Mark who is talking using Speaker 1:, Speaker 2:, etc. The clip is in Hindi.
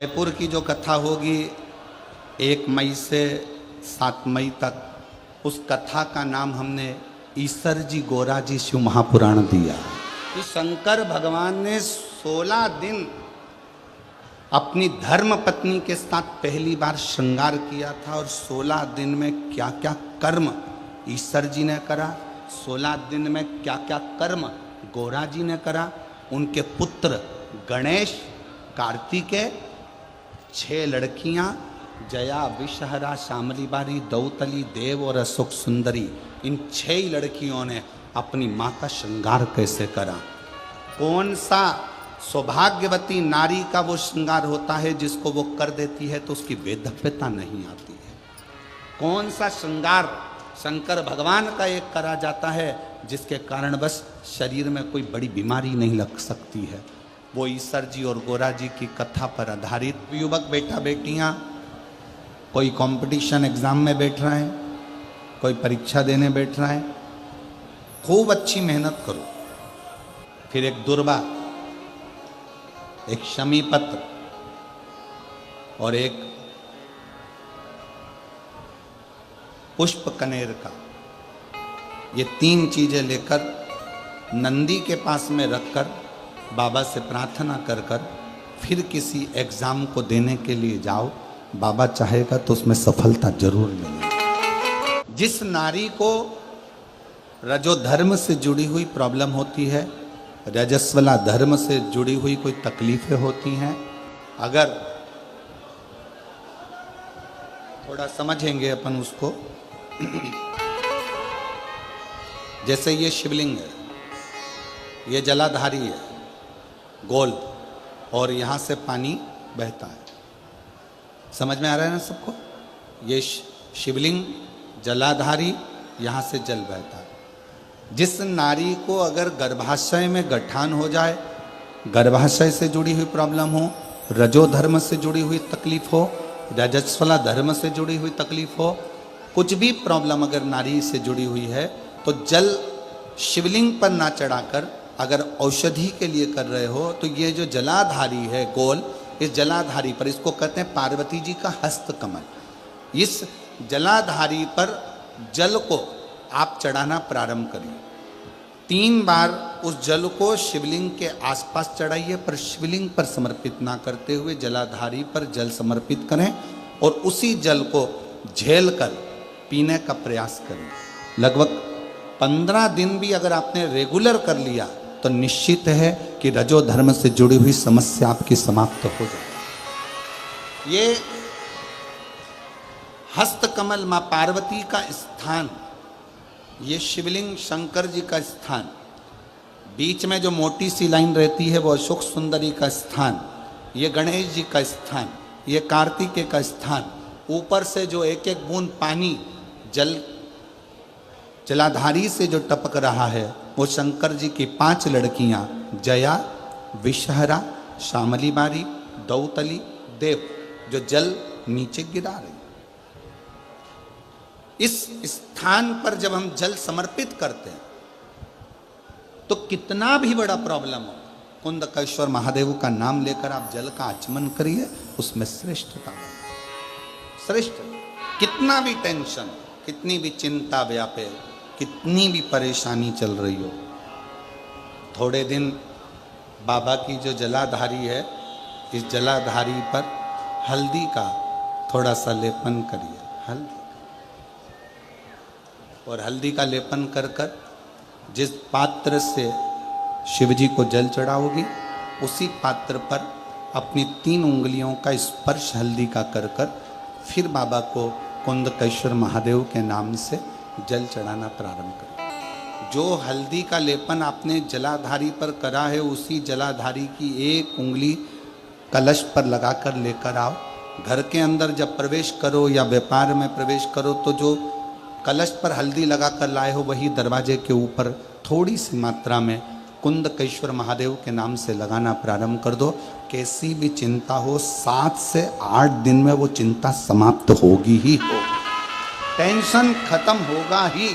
Speaker 1: जयपुर की जो कथा होगी 1 मई से 7 मई तक, उस कथा का नाम हमने ईसर जी गोरा जी शिव महापुराण दिया कि शंकर भगवान ने 16 दिन अपनी धर्म पत्नी के साथ पहली बार श्रृंगार किया था और 16 दिन में क्या क्या कर्म ईसर जी ने करा, 16 दिन में क्या क्या कर्म गोरा जी ने करा। उनके पुत्र गणेश, कार्तिकेय, 6 लड़कियां जया, विषहरा, शामली बारी, दौतली, देव और अशोक सुंदरी, इन 6 लड़कियों ने अपनी माँ का श्रृंगार कैसे करा। कौन सा सौभाग्यवती नारी का वो श्रृंगार होता है जिसको वो कर देती है तो उसकी वैधव्यता नहीं आती है। कौन सा श्रृंगार शंकर भगवान का एक करा जाता है जिसके कारण बस शरीर में कोई बड़ी बीमारी नहीं लग सकती है। वो ईसर जी और गोरा जी की कथा पर आधारित। युवक बेटा बेटियां, कोई कंपटीशन एग्जाम में बैठ रहा है, कोई परीक्षा देने बैठ रहा है, खूब अच्छी मेहनत करो। फिर एक दुर्वा, एक शमी पत्र और एक पुष्प कनेर का, ये 3 चीजें लेकर नंदी के पास में रखकर बाबा से प्रार्थना कर कर फिर किसी एग्जाम को देने के लिए जाओ। बाबा चाहेगा तो उसमें सफलता जरूर मिलेगी। जिस नारी को रजोधर्म से जुड़ी हुई प्रॉब्लम होती है, रजस्वला धर्म से जुड़ी हुई कोई तकलीफें होती हैं, अगर थोड़ा समझेंगे अपन उसको, जैसे ये शिवलिंग है, ये जलाधारी है, गोल, और यहाँ से पानी बहता है। समझ में आ रहा है ना सबको? ये शिवलिंग जलाधारी, यहाँ से जल बहता है। जिस नारी को अगर गर्भाशय में गठान हो जाए, गर्भाशय से जुड़ी हुई प्रॉब्लम हो, रजोधर्म से जुड़ी हुई तकलीफ हो, रजस्वला धर्म से जुड़ी हुई तकलीफ हो, कुछ भी प्रॉब्लम अगर नारी से जुड़ी हुई है, तो जल शिवलिंग पर ना चढ़ाकर अगर औषधि के लिए कर रहे हो तो ये जो जलाधारी है गोल, इस जलाधारी पर, इसको कहते हैं पार्वती जी का हस्त कमल, इस जलाधारी पर जल को आप चढ़ाना प्रारंभ करिए। 3 बार उस जल को शिवलिंग के आसपास चढ़ाइए, पर शिवलिंग पर समर्पित ना करते हुए जलाधारी पर जल समर्पित करें और उसी जल को झेल कर पीने का प्रयास करें। लगभग 15 दिन भी अगर आपने रेगुलर कर लिया तो निश्चित है कि रजो धर्म से जुड़ी हुई समस्या आपकी समाप्त हो जाए। ये हस्तकमल मां पार्वती का स्थान, ये शिवलिंग शंकर जी का स्थान, बीच में जो मोटी सी लाइन रहती है वो अशोक सुंदरी का स्थान, ये गणेश जी का स्थान, ये कार्तिकेय का स्थान, ऊपर से जो एक एक बूंद पानी जलाधारी से जो टपक रहा है वो शंकर जी की 5 लड़कियां जया, विषहरा, शामली बारी, दौतली, देव, जो जल नीचे गिरा रही। इस स्थान पर जब हम जल समर्पित करते हैं तो कितना भी बड़ा प्रॉब्लम हो, कुंदकेश्वर महादेव का नाम लेकर आप जल का आचमन करिए, उसमें श्रेष्ठता बने। श्रेष्ठ, कितना भी टेंशन, कितनी भी चिंता व्यापे, कितनी भी परेशानी चल रही हो, थोड़े दिन बाबा की जो जलाधारी है, इस जलाधारी पर हल्दी का थोड़ा सा लेपन करिए, हल्दी, और हल्दी का लेपन कर कर जिस पात्र से शिवजी को जल चढ़ाओगी उसी पात्र पर अपनी 3 उंगलियों का स्पर्श हल्दी का कर कर फिर बाबा को कुंदकेश्वर महादेव के नाम से जल चढ़ाना प्रारंभ करें। जो हल्दी का लेपन आपने जलाधारी पर करा है उसी जलाधारी की 1 उंगली कलश पर लगाकर लेकर आओ। घर के अंदर जब प्रवेश करो या व्यापार में प्रवेश करो तो जो कलश पर हल्दी लगाकर लाए हो वही दरवाजे के ऊपर थोड़ी सी मात्रा में कुंदकेश्वर महादेव के नाम से लगाना प्रारंभ कर दो। कैसी भी चिंता हो 7 से 8 दिन में वो चिंता समाप्त होगी ही हो, टेंशन खत्म होगा ही।